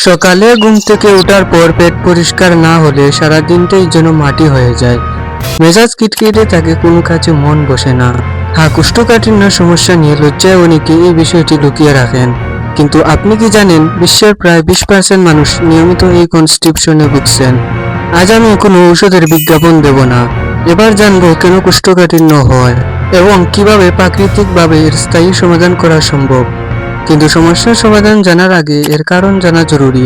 সকালে ঘুম থেকে ওঠার পর পেট পরিষ্কার না হলে সারা দিনটাই যেন মাটি হয়ে যায়। মেজাজ কিটকিটে থাকে, কোনো কাজে মন বসে না। হ্যাঁ, কোষ্ঠকাঠিন্য সমস্যা নিয়ে লজ্জায় অনেকে এই বিষয়টি লুকিয়ে রাখেন। কিন্তু আপনি কি জানেন, বিশ্বের প্রায় 20% মানুষ নিয়মিত এই কনস্টিপশনে ভুগছেন। আজ আমি কোনো ঔষধের বিজ্ঞাপন দেব না। এবার জানবো কেন কোষ্ঠকাঠিন্য হয় এবং কিভাবে প্রাকৃতিকভাবে এর স্থায়ী সমাধান করা সম্ভব। কিন্তু সমস্যার সমাধান জানার আগে এর কারণ জানা জরুরি।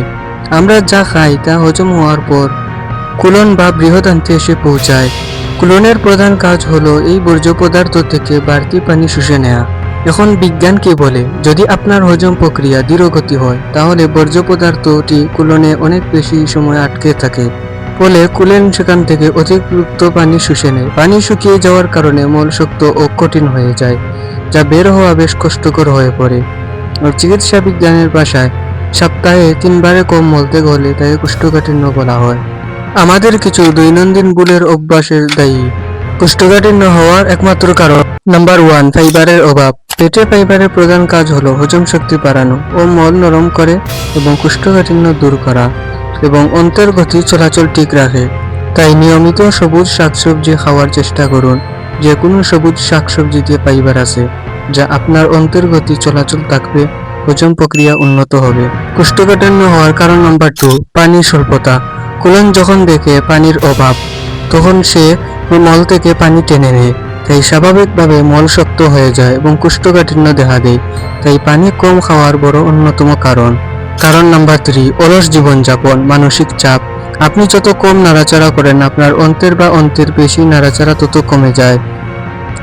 আমরা যা খাই তা হজম হওয়ার পর কুলন বা বৃহদান্তে এসে পৌঁছায়। কুলনের প্রধান কাজ হলো এই বর্জ্য পদার্থ থেকে বাড়তি পানি শুষে নেওয়া। এখন বিজ্ঞান কি বলে, যদি আপনার হজম প্রক্রিয়া ধীরগতি হয় তাহলে বর্জ্য পদার্থটি কুলনে অনেক বেশি সময় আটকে থাকে। ফলে কুলেন সেখান থেকে অতিরিক্ত পানি শুষে নেয়। পানি শুকিয়ে যাওয়ার কারণে মল শক্ত ও কঠিন হয়ে যায়, যা বের হওয়া বেশ কষ্টকর হয়ে পড়ে। আর চিকিৎসা বিজ্ঞানের ভাষায় সপ্তাহে 3 বারে কম মলত্যাগ হলে তাকে কোষ্ঠকাঠিন্য বলা হয়। আমাদের কিছু দৈনন্দিন ভুলের অভ্যাসের দায়ী কোষ্ঠকাঠিন্য হওয়ার একমাত্র কারণ। নাম্বার 1, ফাইবারের অভাব। পেটে ফাইবারের প্রধান কাজ হলো হজম শক্তি বাড়ানো ও মল নরম করে এবং কোষ্ঠকাঠিন্য দূর করা এবং অন্ত্রের গতি চলাচল ঠিক রাখে। তাই নিয়মিত সবুজ শাকসবজি খাওয়ার চেষ্টা করুন। যে কোনো সবুজ শাকসবজিতে ফাইবার আছে, যা আপনার অন্ত্রের গতি চলাচল থাকবে, হজম প্রক্রিয়া উন্নত হবে। কোষ্ঠকাঠিন্য হওয়ার কারণ নাম্বার 2, পানির স্বল্পতা। কোলন যখন দেখে পানির অভাব, তখন সে মল থেকে পানি টেনে নেয়। তাই স্বাভাবিকভাবে মল শক্ত হয়ে যায় এবং কোষ্ঠকাঠিন্য দেখা দেয়। তাই পানি কম খাওয়ার বড় অন্যতম কারণ। কারণ নাম্বার 3, অলস জীবনযাপন, মানসিক চাপ। আপনি যত কম নাড়াচাড়া করেন, আপনার অন্ত্রের বা অন্ত্রের পেশি নাড়াচাড়া তত কমে যায়।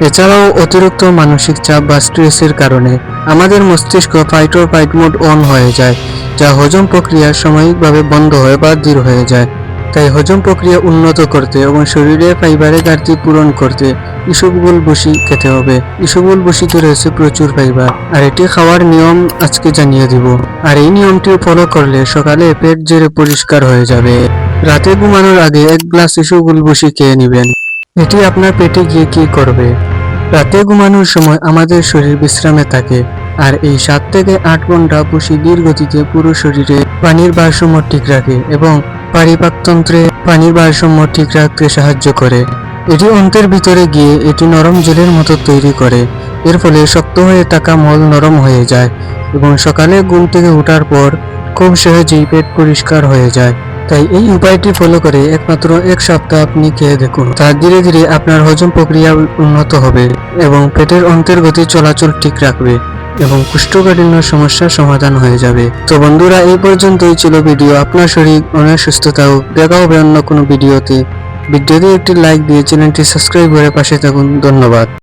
এছাড়াও অতিরিক্ত মানসিক চাপ বা স্ট্রেসের কারণে আমাদের মস্তিষ্ক fight or fight mode on হয়ে যায়, যা হজম প্রক্রিয়া সাময়িকভাবে বন্ধ হয়ে বা ধীর হয়ে যায়। তাই হজম প্রক্রিয়া উন্নত করতে এবং শরীরে ফাইবারের ঘাটতি পূরণ করতে ইসবগুল ভুসি খেতে হবে। ইসবগুল ভুসিতে রয়েছে প্রচুর ফাইবার, আর এটি খাওয়ার নিয়ম আজকে জানিয়ে দিব। আর এই নিয়মটি ফলো করলে সকালে পেট জেরে পরিষ্কার হয়ে যাবে। রাতে ঘুমানোর আগে 1 গ্লাস ইসবগুল ভুসি খেয়ে নেবেন। এটি আপনার পেটে গিয়ে কি করবে? রাতে ঘুমানোর সময় আমাদের শরীর বিশ্রামে থাকে, আর এই 7 থেকে 8 ঘন্টা ভুসি ধীর গতিতে পুরো শরীরে পানির ভারসাম্য ঠিক রাখে এবং পারিপাকতন্ত্রে পানির ভারসাম্য ঠিক রাখতে সাহায্য করে। এটি অন্ত্রের ভিতরে গিয়ে এটি নরম জেলের মতো তৈরি করে। এর ফলে শক্ত হয়ে থাকা মল নরম হয়ে যায় এবং সকালে ঘুম থেকে ওঠার পর খুব সহজেই পেট পরিষ্কার হয়ে যায়। তাই এই উপায়টি ফলো করে একমাত্র 1 সপ্তাহ আপনি খেয়ে দেখুন। তা ধীরে ধীরে আপনার হজম প্রক্রিয়া উন্নত হবে এবং পেটের অন্ত্রের গতি চলাচল ঠিক রাখবে এবং কোষ্ঠকাঠিন্য সমস্যার সমাধান হয়ে যাবে। তো বন্ধুরা, এই পর্যন্তই ছিল ভিডিও। আপনার শরীর অনেক সুস্থ থাকুক। দেখা হবে অন্য কোনো ভিডিওতে। ভিডিওতে একটি লাইক দিয়ে চ্যানেলটি সাবস্ক্রাইব করে পাশে থাকুন। ধন্যবাদ।